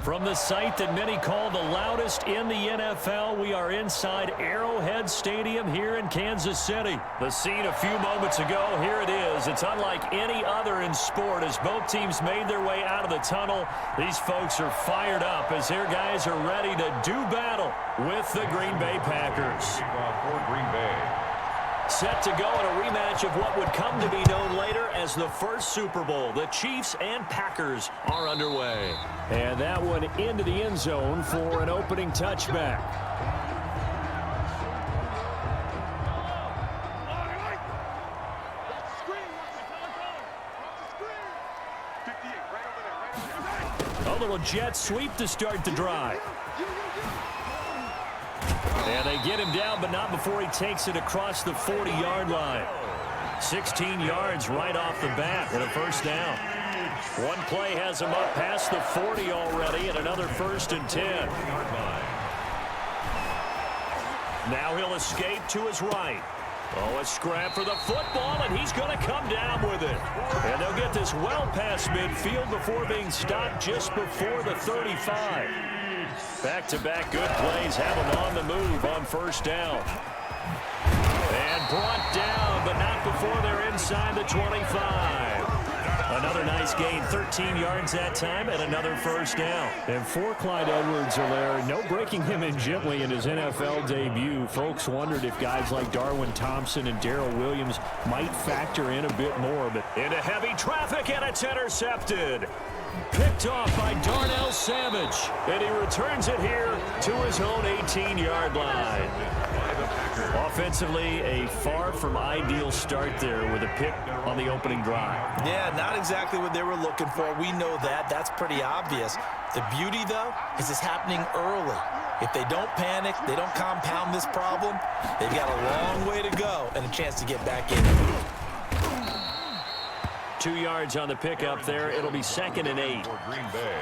From the site that many call the loudest in the NFL, we are inside Arrowhead Stadium here in Kansas City. The scene a few moments ago, here it is. It's unlike any other in sport as both teams made their way out of the tunnel. These folks are fired up as their guys are ready to do battle with the Green Bay Packers. For Green Bay. Set to go in a rematch of what would come to be known later as the first Super Bowl. The Chiefs and Packers are underway. And that one into the end zone for an opening touchback. A little jet sweep to start the drive. And they get him down, but not before he takes it across the 40-yard line. 16 yards right off the bat and a first down. One play has him up past the 40 already and another 1st and 10. Now he'll escape to his right. Oh, a scrap for the football, and he's going to come down with it. And they'll get this well past midfield before being stopped just before the 35. Back-to-back good plays have him on the move on first down. And brought down, but not before they're inside the 25. Another nice gain, 13 yards that time, and another first down. And for Clyde Edwards-Helaire, no breaking him in gently in his NFL debut. Folks wondered if guys like Darwin Thompson and Darrell Williams might factor in a bit more. But into heavy traffic, and it's intercepted. Picked off by Darnell Savage, and he returns it here to his own 18-yard line. Offensively, a far from ideal start there with a pick on the opening drive. Yeah, not exactly what they were looking for. We know that. That's pretty obvious. The beauty, though, is it's happening early. If they don't panic, they don't compound this problem, they've got a long way to go and a chance to get back in. 2 yards on the pickup there. It'll be 2nd and 8.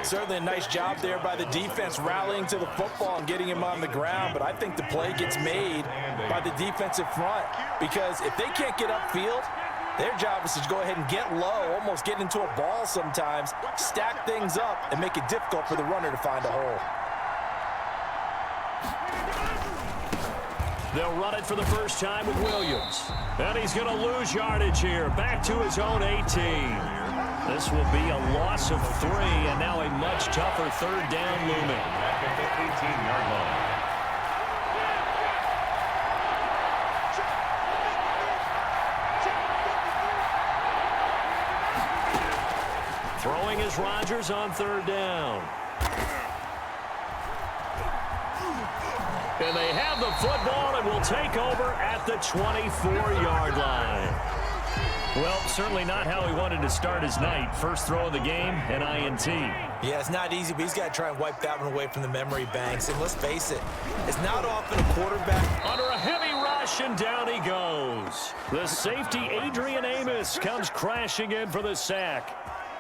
Certainly a nice job there by the defense rallying to the football and getting him on the ground, but I think the play gets made by the defensive front because if they can't get upfield, their job is to go ahead and get low, almost get into a ball sometimes, stack things up, and make it difficult for the runner to find a hole. They'll run it for the first time with Williams. And he's going to lose yardage here. Back to his own 18. This will be a loss of 3, and now a much tougher 3rd down looming. Back at the 18-yard line. Throwing is Rodgers on 3rd down. And they have the football and will take over at the 24-yard line. Well, certainly not how he wanted to start his night. First throw of the game, an INT. Yeah, it's not easy, but he's got to try and wipe that one away from the memory banks. And let's face it, it's not often a quarterback. Under a heavy rush, and down he goes. The safety, Adrian Amos, comes crashing in for the sack.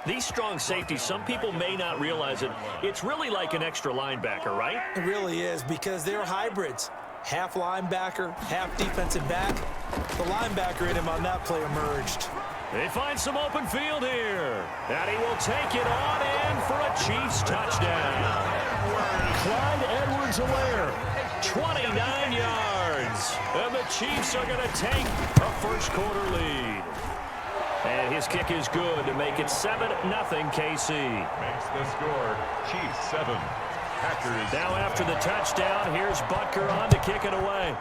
These strong safeties, some people may not realize it. It's really like an extra linebacker, right? It really is because they're hybrids. Half linebacker, half defensive back. The linebacker in him on that play emerged. They find some open field here. And he will take it on in for a Chiefs touchdown. Clyde Edwards-Helaire, 29 yards. And the Chiefs are going to take a first-quarter lead. And his kick is good to make it 7-0 KC. Makes the score Chiefs 7. Packers. Now after the touchdown, here's Butker on to kick it away.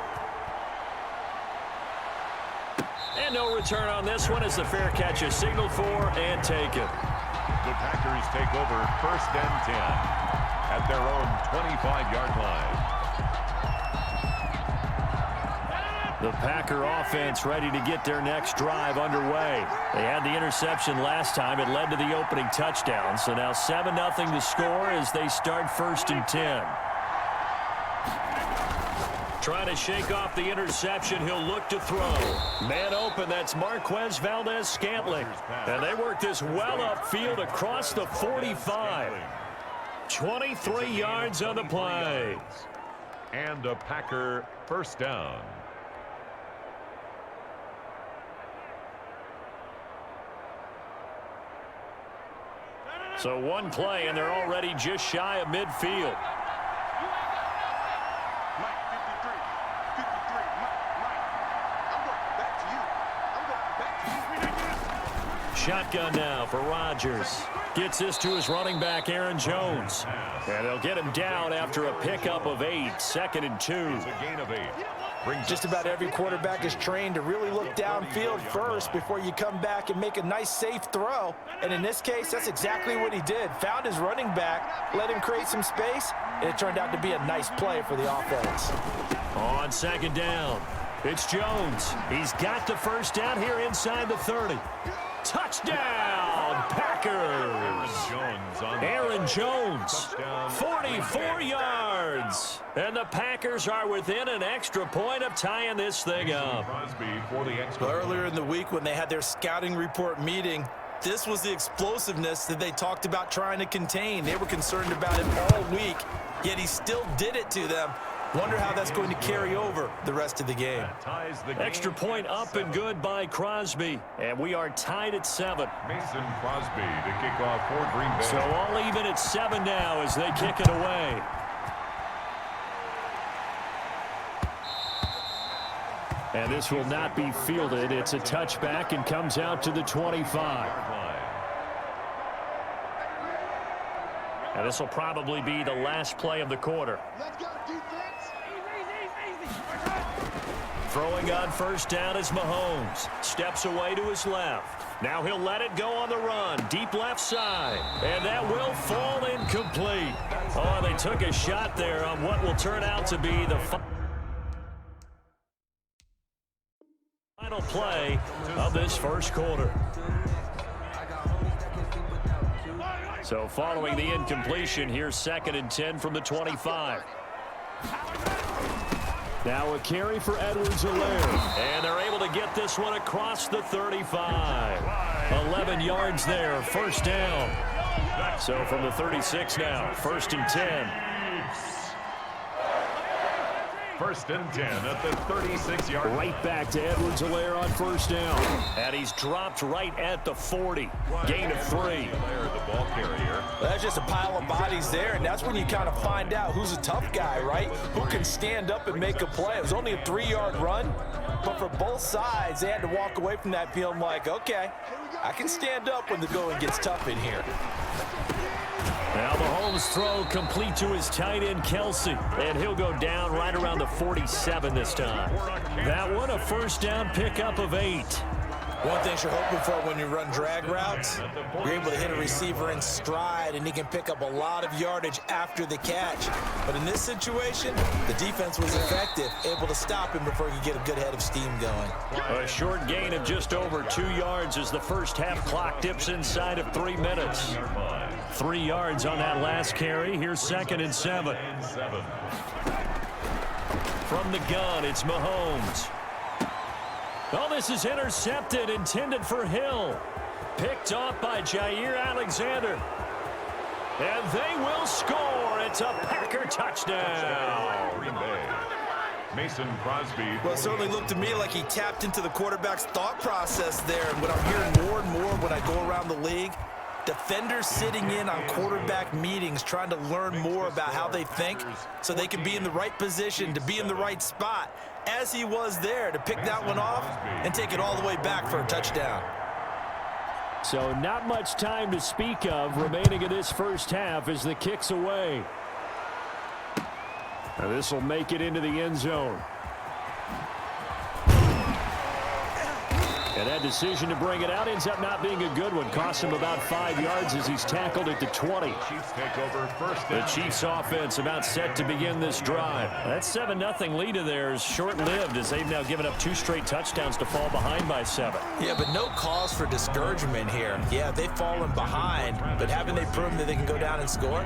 And no return on this one as the fair catch is signaled for and taken. The Packers take over 1st and 10 at their own 25-yard line. The Packer offense ready to get their next drive underway. They had the interception last time. It led to the opening touchdown. So now 7-0 to score as they start 1st and 10. Trying to shake off the interception. He'll look to throw. Man open. That's Marquez Valdez-Scantling. And they work this well upfield across the 45. 23 yards on the play. And a Packer first down. So one play, and they're already just shy of midfield. Shotgun now for Rodgers. Gets this to his running back, Aaron Jones. And they'll get him down after a pickup of 8, 2nd and 2. It's a gain of 8. Just about every quarterback is trained to really look downfield first before you come back and make a nice, safe throw. And in this case, that's exactly what he did. Found his running back, let him create some space, and it turned out to be a nice play for the offense. On 2nd down, it's Jones. He's got the first down here inside the 30. Touchdown, Packers! Aaron Jones, 44 yards. And the Packers are within an extra point of tying this thing up. Earlier in the week when they had their scouting report meeting, this was the explosiveness that they talked about trying to contain. They were concerned about him all week, yet he still did it to them. Wonder how that's going to carry over the rest of the game. Extra point up and good by Crosby. And we are tied at 7. Mason Crosby to kick off for Green Bay. So all even at 7 now as they kick it away. And this will not be fielded. It's a touchback and comes out to the 25. And this will probably be the last play of the quarter. Let's go, defense. Throwing on first down is Mahomes. Steps away to his left. Now he'll let it go on the run. Deep left side. And that will fall incomplete. Oh, they took a shot there on what will turn out to be the final play of this first quarter. So following the incompletion, here's 2nd and 10 from the 25. Now a carry for Edwards-Helaire. And they're able to get this one across the 35. 11 yards there, first down. So from the 36 now, 1st and 10. 1st and 10 at the 36-yard line. Right back to Edwards-Helaire on first down. And he's dropped right at the 40. Gain of 3. The ball carrier. That's just a pile of bodies there, and that's when you kind of find out who's a tough guy, right? Who can stand up and make a play. It was only a 3-yard run, but for both sides, they had to walk away from that feeling like, okay, I can stand up when the going gets tough in here. Now Mahomes' throw complete to his tight end, Kelsey. And he'll go down right around the 47 this time. That one, a first down pickup of 8. One thing you're hoping for when you run drag routes, you're able to hit a receiver in stride, and he can pick up a lot of yardage after the catch. But in this situation, the defense was effective, able to stop him before he could get a good head of steam going. A short gain of just over 2 yards as the first half clock dips inside of 3 minutes. 3 yards on that last carry. Here's 2nd and 7. From the gun, it's Mahomes. Oh, this is intercepted, intended for Hill. Picked off by Jair Alexander. And they will score. It's a Packer touchdown. Green Bay. Mason Crosby. Well, it certainly looked to me like he tapped into the quarterback's thought process there. And what I'm hearing more and more when I go around the league, defenders sitting in on quarterback meetings trying to learn more about how they think so they can be in the right position to be in the right spot, as he was there to pick that one off and take it all the way back for a touchdown. So not much time to speak of remaining in this first half as the kick's away. Now this will make it into the end zone. And that decision to bring it out ends up not being a good one. Cost him about 5 yards as he's tackled at the 20. Chiefs take over first The down. Chiefs offense about set to begin this drive. That 7-0 lead of theirs short-lived as they've now given up 2 straight touchdowns to fall behind by 7. Yeah, but no cause for discouragement here. Yeah, they've fallen behind, but haven't they proven that they can go down and score?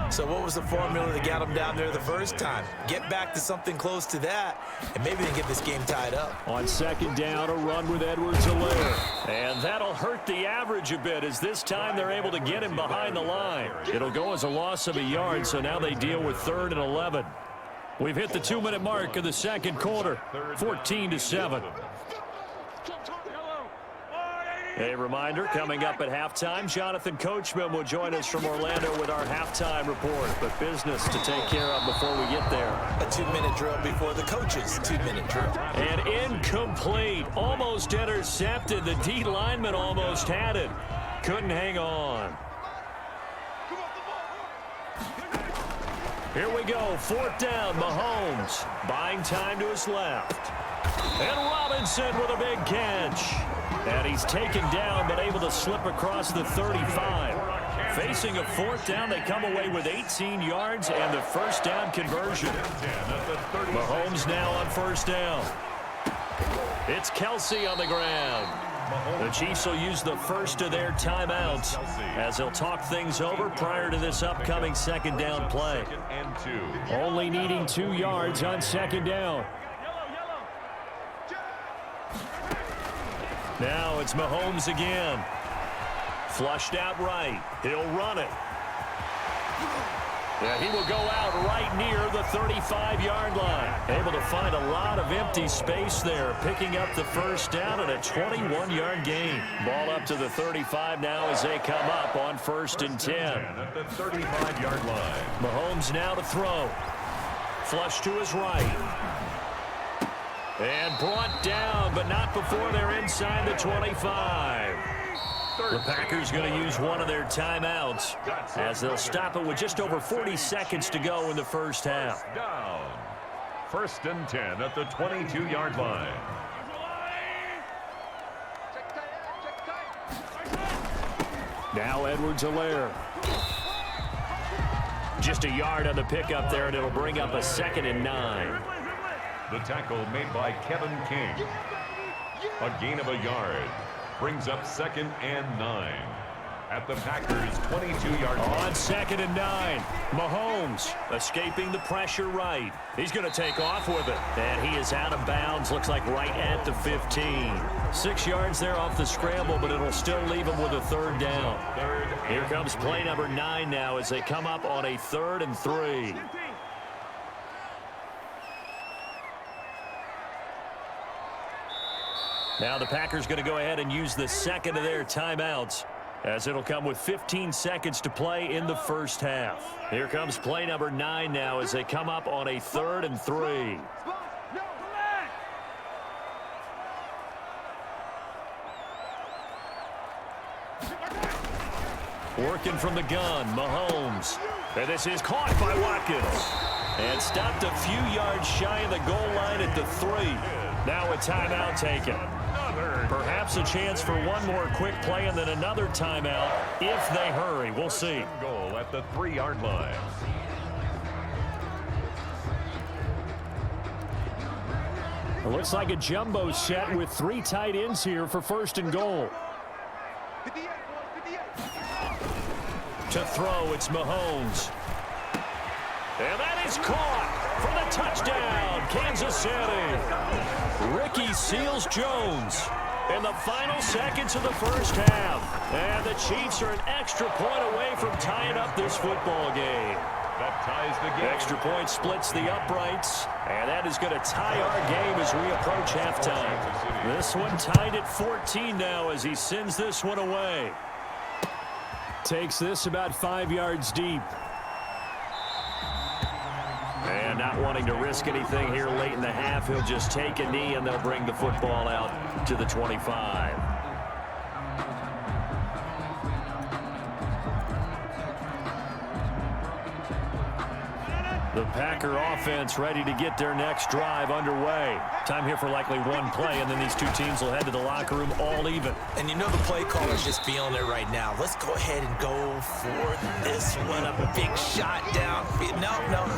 So what was the formula that got them down there the first time? Get back to something close to that, and maybe they can get this game tied up. On 2nd down, a run with Edwards-Helaire. And that'll hurt the average a bit as this time they're able to get him behind the line. It'll go as a loss of a yard, so now they deal with 3rd and 11. We've hit the 2-minute mark of the second quarter, 14-7. A reminder, coming up at halftime, Jonathan Coachman will join us from Orlando with our halftime report. But business to take care of before we get there. A 2-minute drill before the coaches' 2-minute drill. And incomplete. Almost intercepted. The D lineman almost had it. Couldn't hang on. Here we go. 4th down. Mahomes buying time to his left. And Robinson with a big catch. And he's taken down but able to slip across the 35. Facing a 4th down, they come away with 18 yards and the first down conversion. Mahomes now on 1st down. It's Kelsey on the ground. The Chiefs will use the first of their timeouts as they'll talk things over prior to this upcoming 2nd down play. Only needing 2 yards on 2nd down. Now it's Mahomes again. Flushed out right. He'll run it. Yeah, he will go out right near the 35-yard line. Able to find a lot of empty space there, picking up the first down and a 21-yard gain. Ball up to the 35 now as they come up on 1st and 10. At the 35-yard line. Mahomes now to throw. Flush to his right. And brought down, but not before they're inside the 25. The Packers going to use one of their timeouts as they'll stop it with just over 40 seconds to go in the first half. Down. 1st and 10 at the 22-yard line. Now Edwards-Helaire. Just a yard on the pickup there, and it'll bring up a 2nd and 9. The tackle made by Kevin King. A gain of a yard. Brings up 2nd and 9. At the Packers' 22-yard line. On 2nd and 9. Mahomes escaping the pressure right. He's going to take off with it. And he is out of bounds. Looks like right at the 15. 6 yards there off the scramble, but it'll still leave him with a 3rd down. Here comes play number 9 now as they come up on a 3rd and 3. Now the Packers going to go ahead and use the 2nd of their timeouts as it'll come with 15 seconds to play in the first half. Here comes play number 9 now as they come up on a 3rd and 3. Working from the gun, Mahomes. And this is caught by Watkins. And stopped a few yards shy of the goal line at the 3. Now a timeout taken. Perhaps a chance for one more quick play and then another timeout if they hurry. We'll see. Goal at the 3-yard line. It looks like a jumbo set with 3 tight ends here for 1st and goal. To throw, it's Mahomes. And that is caught for the touchdown, Kansas City. Ricky Seals-Jones in the final seconds of the first half. And the Chiefs are an extra point away from tying up this football game. That ties the game. Extra point splits the uprights, and that is going to tie our game as we approach halftime. This one tied at 14 now as he sends this one away. Takes this about 5 yards deep. And not wanting to risk anything here late in the half, he'll just take a knee and they'll bring the football out to the 25. The Packer offense ready to get their next drive underway. Time here for likely one play, and then these two teams will head to the locker room all even. And you know the play caller's just feeling it right now. Let's go ahead and go for this one. A big shot down.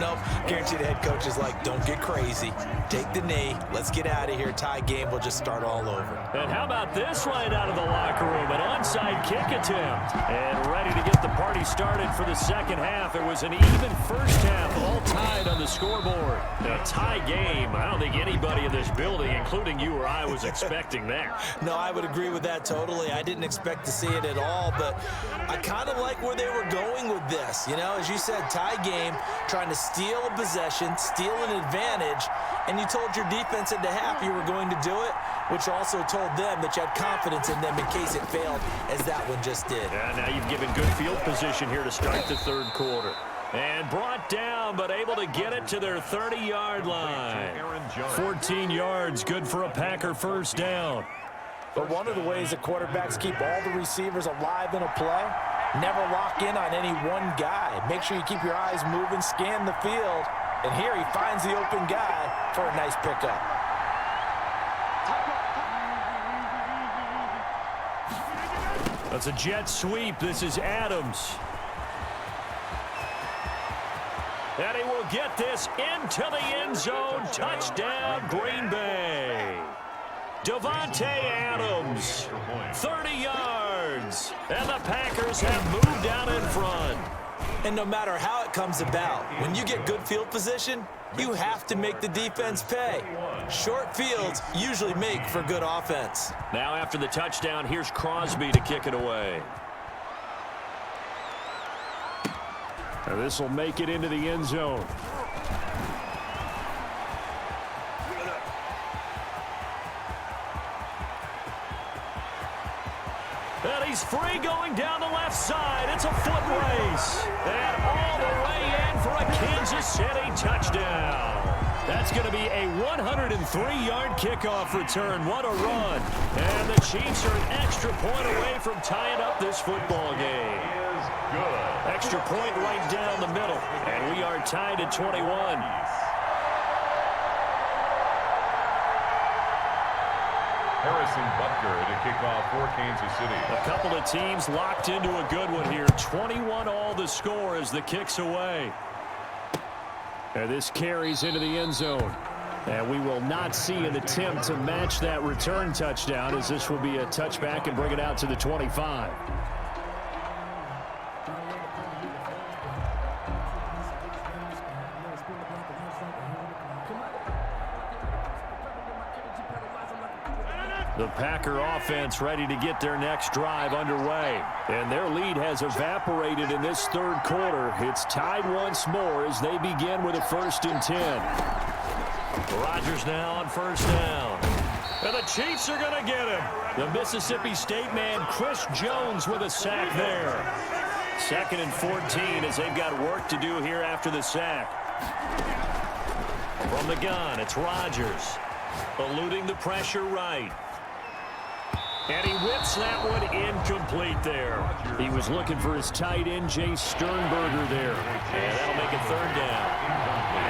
Nope. Guarantee the head coach is like, don't get crazy. Take the knee. Let's get out of here. Tie game. We'll just start all over. And how about this right out of the locker room? An onside kick attempt. And ready to get the party started for the second half. It was an even first half, all tied on the scoreboard. A tie game. I don't think anybody in this building, including you or I, was expecting that. No, I would agree with that totally. I didn't expect to see it at all, but I kind of like where they were going with this. You know, as you said, tie game, trying to steal a possession, steal an advantage, and you told your defense at the half you were going to do it. which also told them that you had confidence in them in case it failed, as that one just did. Yeah, now you've given good field position here to start the third quarter. And brought down, but able to get it to their 30-yard line. 14 yards, good for a Packer first down. But one of the ways that quarterbacks keep all the receivers alive in a play, never lock in on any one guy. Make sure you keep your eyes moving, scan the field. And here he finds the open guy for a nice pickup. That's a jet sweep. This is Adams. And he will get this into the end zone. Touchdown, Green Bay. Davante Adams, 30 yards. And the Packers have moved out in front. And no matter how it comes about, when you get good field position, you have to make the defense pay. Short fields usually make for good offense. Now after the touchdown, here's Crosby to kick it away. And this will make it into the end zone. And he's free going down the left side. It's a foot race. And all the way in for a Kansas City touchdown. That's going to be a 103-yard kickoff return. What a run. And the Chiefs are an extra point away from tying up this football game. Extra point right down the middle. And we are tied at 21. Harrison Butker to kick off for Kansas City. A couple of teams locked into a good one here. 21 all the score as the kick's away. And this carries into the end zone. And we will not see an attempt to match that return touchdown, as this will be a touchback and bring it out to the 25. The Packer offense ready to get their next drive underway. And their lead has evaporated in this third quarter. It's tied once more as they begin with a 1st and 10. Rodgers now on first down. And the Chiefs are going to get him. The Mississippi State man, Chris Jones, with a sack there. 2nd and 14 as they've got work to do here after the sack. From the gun, it's Rodgers. Eluding the pressure right. And he whips that one incomplete there. He was looking for his tight end, Jay Sternberger there. And that'll make it 3rd down.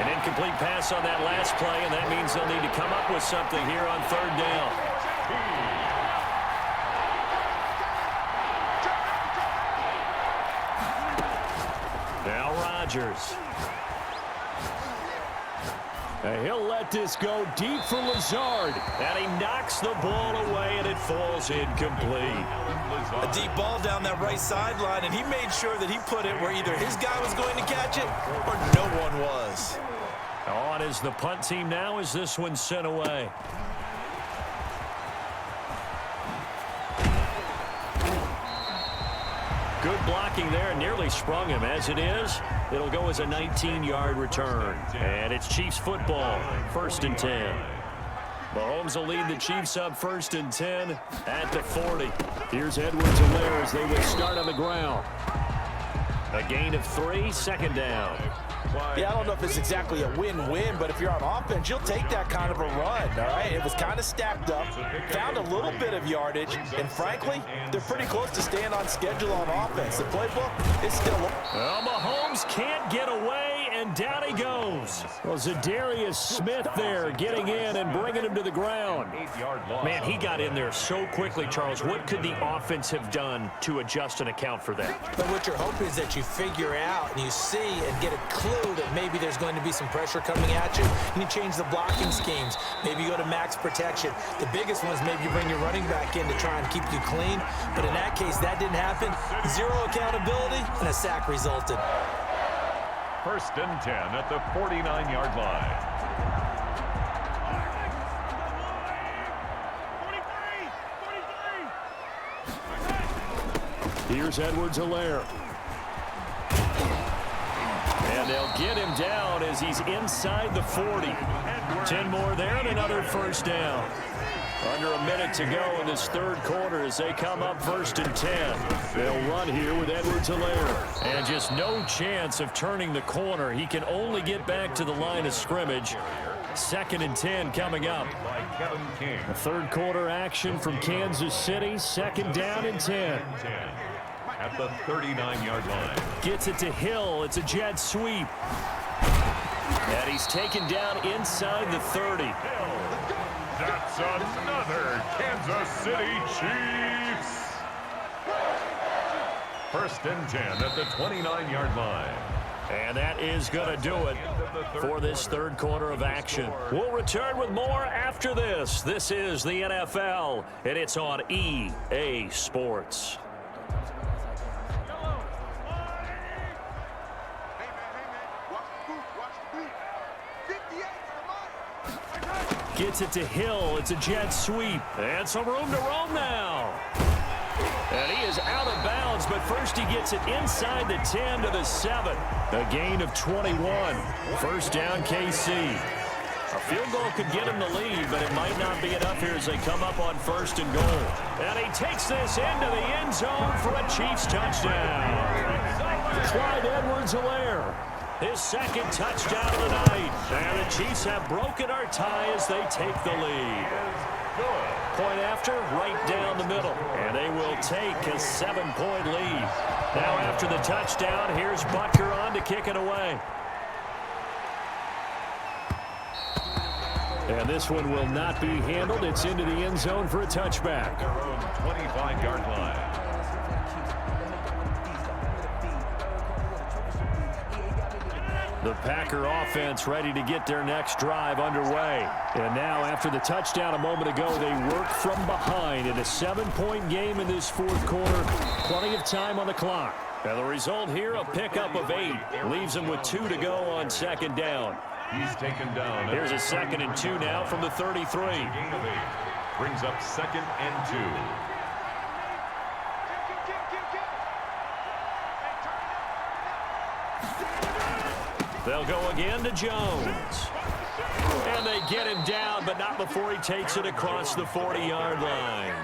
An incomplete pass on that last play, and that means they'll need to come up with something here on 3rd down. Now Rodgers. And he'll let this go deep for Lazard. And he knocks the ball away, and it falls incomplete. A deep ball down that right sideline, and he made sure that he put it where either his guy was going to catch it or no one was. On is the punt team now as this one's sent away. Good blocking there, nearly sprung him. As it is, it'll go as a 19-yard return. And it's Chiefs football, 1st and 10. Mahomes will lead the Chiefs up 1st and 10 at the 40. Here's Edwards-Helaire as they will start on the ground. A gain of 3, 2nd down. Yeah, I don't know if it's exactly a win-win, but if you're on offense, you'll take that kind of a run, all right? It was kind of stacked up, found a little bit of yardage, and frankly, they're pretty close to staying on schedule on offense. The playbook is still... Well, Mahomes can't get away, and down he goes. Well, Zadarius Smith there getting in and bringing him to the ground. Man, he got in there so quickly, Charles. What could the offense have done to adjust and account for that? But what you're hoping is that you figure out and you see and get a clue that maybe there's going to be some pressure coming at you, and you change the blocking schemes. Maybe you go to max protection. The biggest one is maybe you bring your running back in to try and keep you clean, but in that case, that didn't happen. 0 accountability, and a sack resulted. 1st and 10 at the 49-yard line. Here's Edwards-Helaire. And they'll get him down as he's inside the 40. 10 more there and another 1st down. Under a minute to go in this third quarter as they come up 1st and 10. They'll run here with Edwards-Helaire. And just no chance of turning the corner. He can only get back to the line of scrimmage. 2nd and 10 coming up. The third quarter action from Kansas City. 2nd down and 10. At the 39-yard line. Gets it to Hill. It's a jet sweep. And he's taken down inside the 30. That's another Kansas City Chiefs. 1st and 10 at the 29-yard line. And that is going to do it for this third quarter of action. We'll return with more after this. This is the NFL, and it's on EA Sports. Gets it to Hill. It's a jet sweep. And some room to roam now. And he is out of bounds, but first he gets it inside the 10 to the 7. A gain of 21. 1st down, KC. A field goal could get him the lead, but it might not be enough here as they come up on 1st and goal. And he takes this into the end zone for a Chiefs touchdown. Clyde Edwards-Helaire. His 2nd touchdown of the night. And the Chiefs have broken our tie as they take the lead. Point after, right down the middle. And they will take a 7-point lead. Now after the touchdown, here's Butker on to kick it away. And this one will not be handled. It's into the end zone for a touchback. Their own 25-yard line. The Packer offense ready to get their next drive underway. And now after the touchdown a moment ago, they work from behind in a 7-point game in this fourth quarter. Plenty of time on the clock. And the result here, a pickup of 8. Leaves them with 2 to go on 2nd down. He's taken down. Here's a 2nd and 2 now from the 33. Gain of 8. Brings up 2nd and 2. They'll go again to Jones. And they get him down, but not before he takes it across the 40-yard line.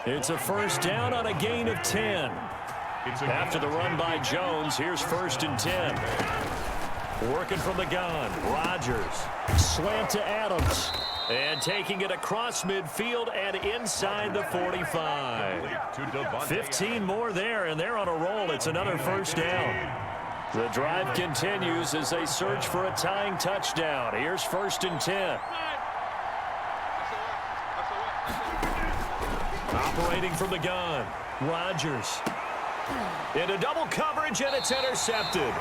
It's a 1st down on a gain of 10. After the run by Jones, here's 1st and 10. Working from the gun, Rodgers. Slant to Adams. And taking it across midfield and inside the 45. 15 more there, and they're on a roll. It's another 1st down. The drive continues as they search for a tying touchdown. Here's 1st and 10. Operating from the gun, Rodgers. Into double coverage, and it's intercepted.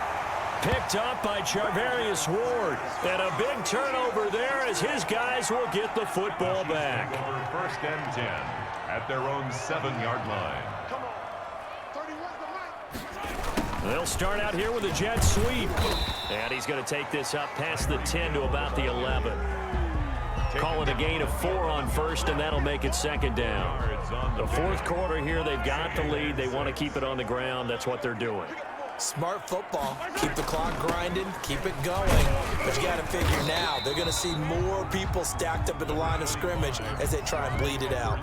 Picked up by Charvarius Ward. And a big turnover there as his guys will get the football back. 1st and 10 at their own 7-yard line. They'll start out here with a jet sweep. And he's going to take this up past the 10 to about the 11. Call it a gain of 4 on 1st, and that'll make it 2nd down. The fourth quarter here, they've got the lead. They want to keep it on the ground. That's what they're doing. Smart football. Keep the clock grinding, keep it going. But you got to figure now, they're going to see more people stacked up at the line of scrimmage as they try and bleed it out.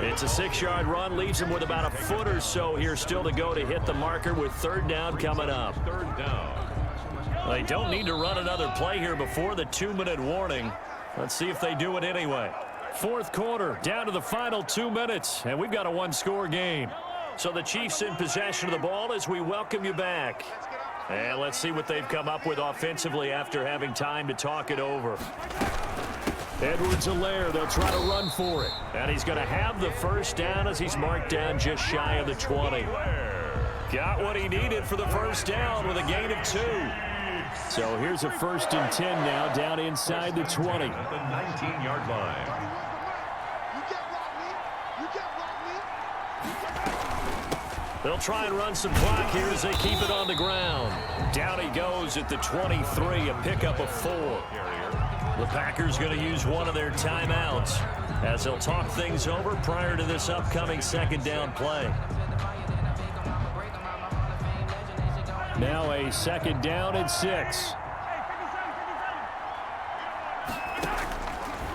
It's a 6-yard run, leaves them with about a foot or so here still to go to hit the marker with 3rd down coming up. 3rd down. They don't need to run another play here before the 2-minute warning. Let's see if they do it anyway. Fourth quarter, down to the final 2 minutes, and we've got a 1-score game. So the Chiefs in possession of the ball as we welcome you back. And let's see what they've come up with offensively after having time to talk it over. Edwards-Helaire, they'll try to run for it. And he's going to have the 1st down as he's marked down just shy of the 20. Got what he needed for the 1st down with a gain of 2. So here's a 1st and 10 now down inside the 20. At the 19-yard line. They'll try and run some clock here as they keep it on the ground. Down he goes at the 23, a pickup of 4. The Packers going to use one of their timeouts as they'll talk things over prior to this upcoming 2nd down play. Now a 2nd down and 6.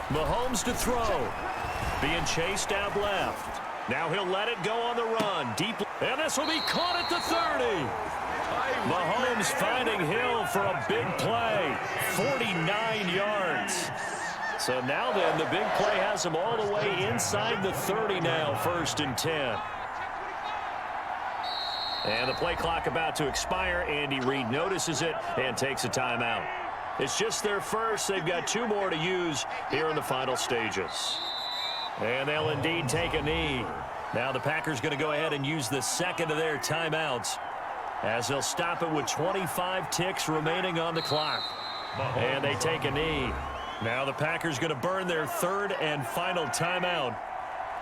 Mahomes to throw. being chased out left. Now he'll let it go on the run. Deep, and this will be caught at the 30. Mahomes finding Hill for a big play. 49 yards. So now then, the big play has him all the way inside the 30 now, 1st and 10. And the play clock about to expire. Andy Reid notices it and takes a timeout. It's just their first. They've got 2 more to use here in the final stages. And they'll indeed take a knee. Now the Packers going to go ahead and use the second of their timeouts as they'll stop it with 25 ticks remaining on the clock. And they take a knee. Now the Packers going to burn their 3rd and final timeout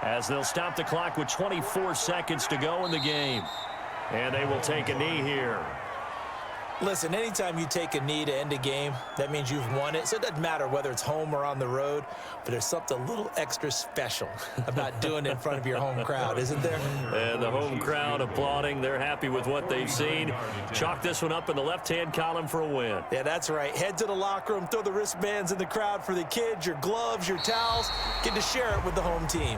as they'll stop the clock with 24 seconds to go in the game. And they will take a knee here. Listen, anytime you take a knee to end a game, that means you've won it. So it doesn't matter whether it's home or on the road, but there's something a little extra special about doing it in front of your home crowd, isn't there? And the home crowd applauding. They're happy with what they've seen. Chalk this one up in the left-hand column for a win. Yeah, that's right. Head to the locker room, throw the wristbands in the crowd for the kids, your gloves, your towels. Get to share it with the home team.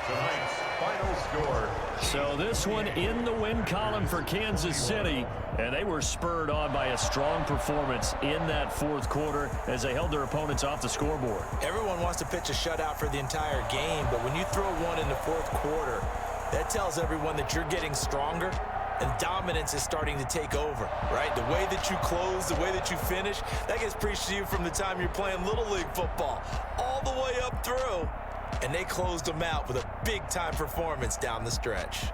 Tonight's final score. So this one in the win column for Kansas City, and they were spurred on by a strong performance in that 4th quarter as they held their opponents off the scoreboard. Everyone wants to pitch a shutout for the entire game, but when you throw one in the 4th quarter, that tells everyone that you're getting stronger and dominance is starting to take over, right? The way that you close, the way that you finish, that gets preached to you from the time you're playing Little League football all the way up through. And they closed them out with a big-time performance down the stretch.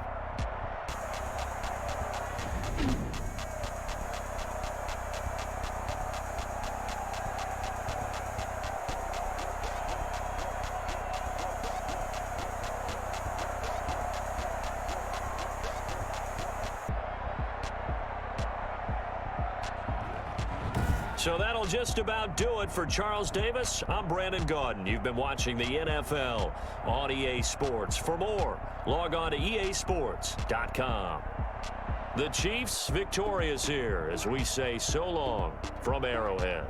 So that'll just about do it for Charles Davis. I'm Brandon Gaudin. You've been watching the NFL on EA Sports. For more, log on to easports.com. The Chiefs victorious here as we say so long from Arrowhead.